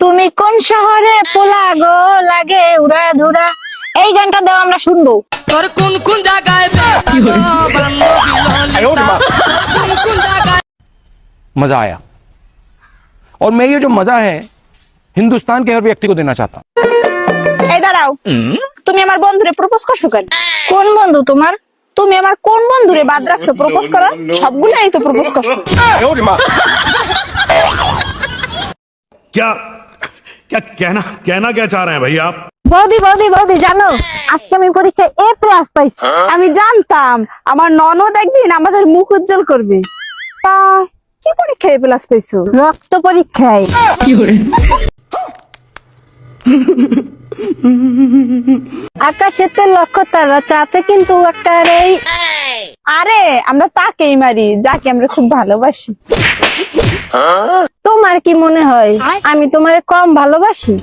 তুমি কোন শহরে পোলা গো লাগে উড়া ধুরা, এই গানটা দাও আমরা শুনবো। তোর কোন কোন জায়গায় मजा आया और मैं ये जो मजा है हिंदुस्तान के हर व्यक्ति को देना चाहता हूँ। এই দাঁড়াও, তুমি আমার বন্ধুরে প্রপোজ করছো কেন? কোন বন্ধু তোমার? তুমি আমার কোন বন্ধুরে বাদ রাখছো প্রপোজ করা? সবগুলাই তো প্রপোজ করছো। क्या क्या कहना कहना क्या चाह रहे हैं भाई आप? বৌদি বৌদি বৌদি, জানো আজকে আমি পরীক্ষায় এ প্লাস পাইছি। আমি জানতাম আমার ননদ একদিন আমাদের মুখ উজ্জ্বল করবে। তা কি পরীক্ষায় প্লাস পেয়েছো? রক্ত পরীক্ষায়। আকাশেতে লক্ষ্য তারা, চাতে কিন্তু একটা এই। আরে আমরা তাকেই মারি যাকে আমরা খুব ভালোবাসি। তোমার কি মনে হয় আমি তোমারে কম ভালোবাসি?